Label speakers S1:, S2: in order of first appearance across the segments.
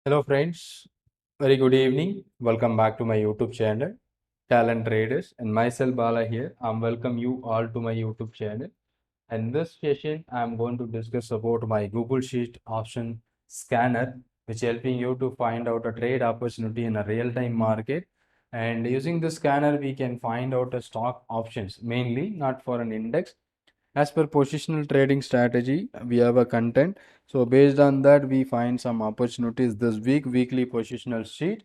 S1: Hello friends, very good evening. Welcome back to my YouTube channel, Talent Traders, and myself Bala here. I'm welcome you all to my YouTube channel. And this session, I'm going to discuss about my Google Sheet option scanner, which helping you to find out a trade opportunity in a real-time market. And using the scanner, we can find out a stock options, mainly not for an index. As per positional trading strategy, we have a content. So based on that, we find some opportunities this week, weekly positional sheet.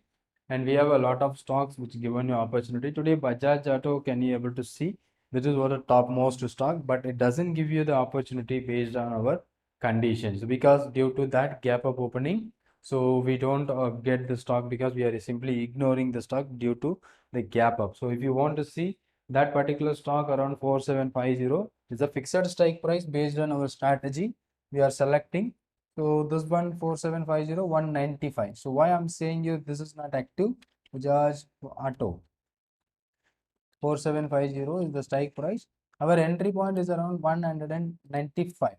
S1: And we have a lot of stocks which given you opportunity. Today, Bajaj Auto, can you able to see? This is what the topmost stock, but it doesn't give you the opportunity based on our conditions because due to that gap up opening, so we don't get the stock because we are simply ignoring the stock due to the gap up. So if you want to see that particular stock around 4750 is a fixed strike price based on our strategy we are selecting. So this one 4750 195. So why I'm saying you this is not active? Bajaj Auto 4750 is the strike price. Our entry point is around 195.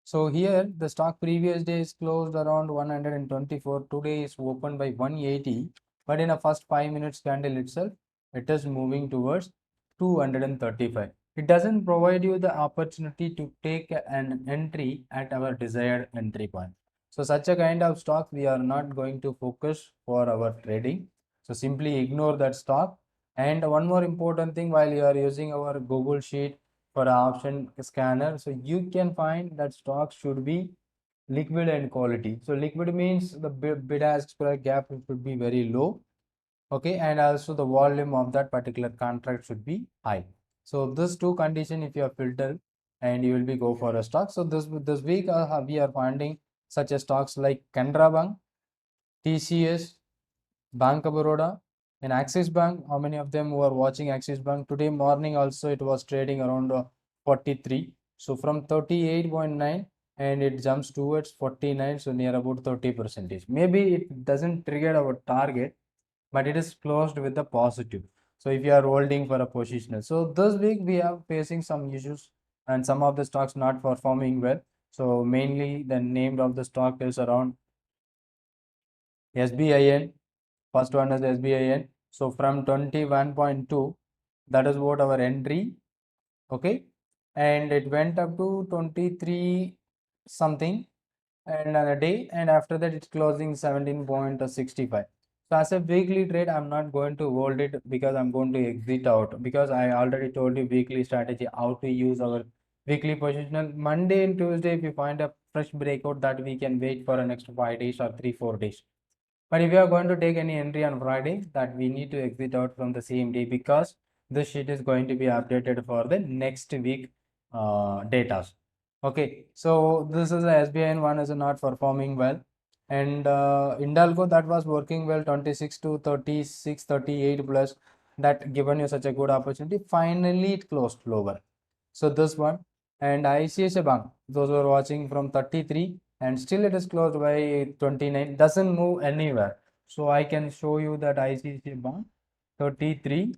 S1: So here the stock previous day is closed around 124. Today is opened by 180. But in a first 5 minutes candle itself, it is moving towards 235. It doesn't provide you the opportunity to take an entry at our desired entry point. So such a kind of stock we are not going to focus for our trading. So simply ignore that stock. And one more important thing, while you are using our Google Sheet for option scanner, so you can find that stocks should be liquid and quality. So liquid means the bid ask spread gap should be very low, okay, and also the volume of that particular contract should be high. So this two condition, if you are filtered, and you will be go for a stock. So this week we are finding such as stocks like Canara Bank, TCS, Bank of Baroda, and Axis Bank. How many of them who are watching Axis Bank today morning? Also, it was trading around 43. So from 38.9 and it jumps towards 49. So near about 30%. Maybe it doesn't trigger our target, but it is closed with the positive. So if you are holding for a positional, so this week we are facing some issues and some of the stocks not performing well. So mainly the name of the stock is around SBIN. First one is SBIN. So from 21.2, that is what our entry, okay, and it went up to 23 something and a day, and after that it's closing 17.65. So as a weekly trade, I'm not going to hold it because I'm going to exit out because I already told you weekly strategy how to use our weekly positional. Monday and Tuesday, if you find a fresh breakout, that we can wait for the next 5 days or 3-4 days. But if you are going to take any entry on Friday, that we need to exit out from the same day because this sheet is going to be updated for the next week data. Okay, so this is the SBI one is not performing well, and Indalco that was working well 26 to 36, 38 plus, that given you such a good opportunity. Finally, it closed lower. So this one, and ICICI Bank, those who are watching from 33 and still it is closed by 29, doesn't move anywhere. So I can show you that ICICI Bank 33,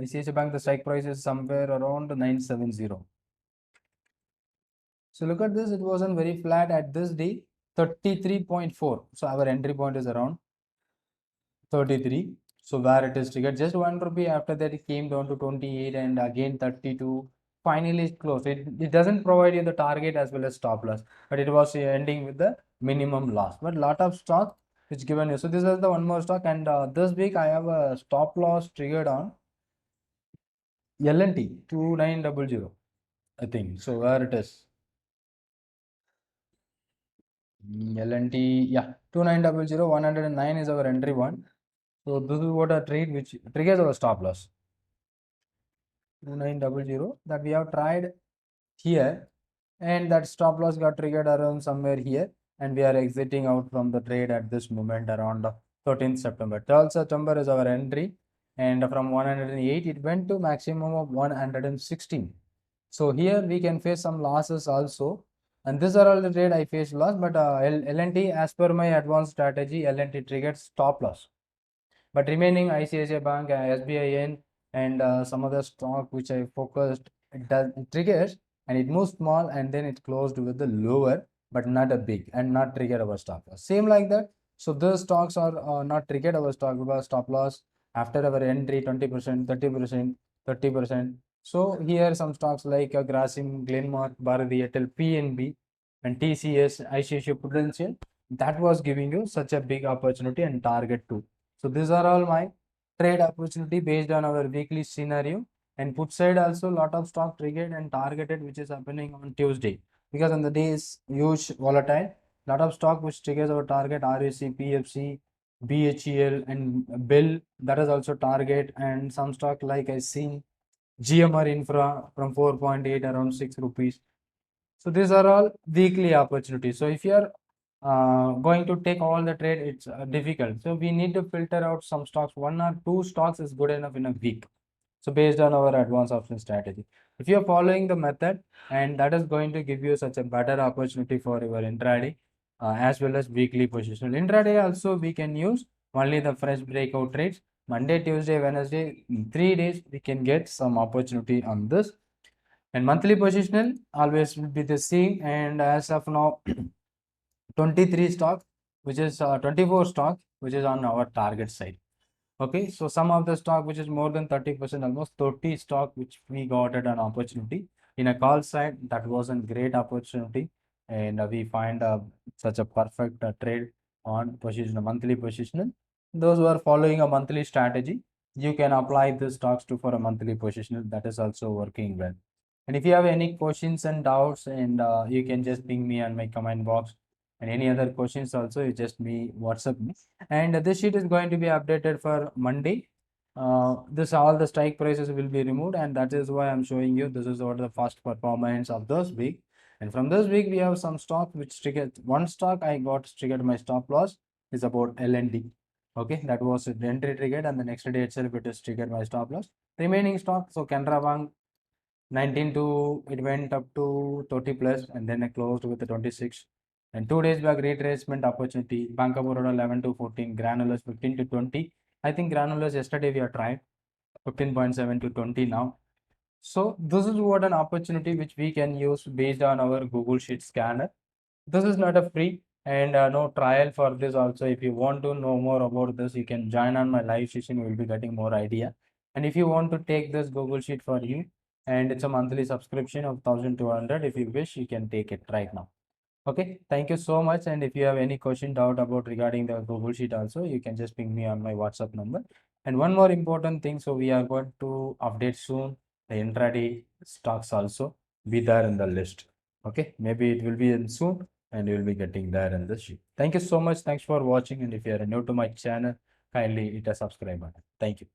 S1: ICICI Bank, the strike price is somewhere around 970. So look at this, it wasn't very flat at this day, 33.4. So our entry point is around 33. So where it is triggered just 1 rupee, after that it came down to 28 and again 32. Finally it closed. It doesn't provide you the target as well as stop loss, but it was ending with the minimum loss. But lot of stock which given you. So this is the one more stock, and this week I have a stop loss triggered on LNT 2900, I think. So where it is? LNT, yeah, 2900, 109 is our entry one. So this is what a trade which triggers our stop loss. 2900 that we have tried here, and that stop loss got triggered around somewhere here, and we are exiting out from the trade at this moment around 13th September. 12th September is our entry, and from 108 it went to maximum of 116. So here we can face some losses also, and these are all the trade I faced loss. But LNT, as per my advanced strategy, LNT triggered stop loss. But remaining ICICI Bank, SBIN, and some other stock which I focused, it triggers and it moves small and then it closed with the lower. but not a big and not trigger our stop loss. Same like that. So those stocks are not triggered our stop loss after our entry 20%, 30%, 30%. So here some stocks like Grasim, Glenmark, Bharati Airtel, PNB, and TCS, ICICI Prudential, that was giving you such a big opportunity and target too. So these are all my trade opportunity based on our weekly scenario. And put side also lot of stock triggered and targeted, which is happening on Tuesday, because on the day is huge volatile. Lot of stock which triggers our target: RAC, PFC, BHEL, and Bill, that is also target. And some stock like I see GMR Infra from 4.8 around 6 rupees. So these are all weekly opportunities. So if you are going to take all the trade, it's difficult. So we need to filter out some stocks. 1 or 2 stocks is good enough in a week. So based on our advanced option strategy, if you are following the method, and that is going to give you such a better opportunity for your intraday as well as weekly positional. Intraday also we can use only the fresh breakout trades. Monday, Tuesday, Wednesday, in 3 days we can get some opportunity on this. And monthly positional always will be the same. And as of now 23 stock, which is 24 stock, which is on our target side. Okay, so some of the stock which is more than 30%, almost 30 stock which we got at an opportunity in a call side, that was a great opportunity. And we find such a perfect trade on position, monthly positional. Those who are following a monthly strategy, you can apply the stocks to for a monthly positional, that is also working well. And if you have any questions and doubts, and you can just ping me on my comment box, and any other questions also, you just me WhatsApp me. And this sheet is going to be updated for Monday. This all the strike prices will be removed, and that is why I'm showing you. This is what the first performance of this week. And from this week, we have some stock which triggered. One stock I got triggered my stop loss is about LND. Okay, that was the entry triggered, and the next day itself it is triggered my stop loss. Remaining stock, so Canara Bank 19 to it went up to 30 plus, and then I closed with the 26. And 2 days back retracement opportunity, Bank of Baroda 11 to 14, Granulars 15 to 20. I think Granulars yesterday we have tried 15.7 to 20 now. So this is what an opportunity which we can use based on our Google Sheet scanner. This is not a free, and no trial for this also. If you want to know more about this, you can join on my live session. You will be getting more idea. And if you want to take this Google Sheet for you, and it's a monthly subscription of 1200, if you wish, you can take it right now. Okay, thank you so much. And if you have any question, doubt about regarding the Google Sheet also, you can just ping me on my WhatsApp number. And one more important thing, so we are going to update soon the intraday stocks also be there in the list. Okay, maybe it will be in soon, and you will be getting there in the sheet. Thank you so much. Thanks for watching. And if you are new to my channel, kindly hit a subscribe button. Thank you.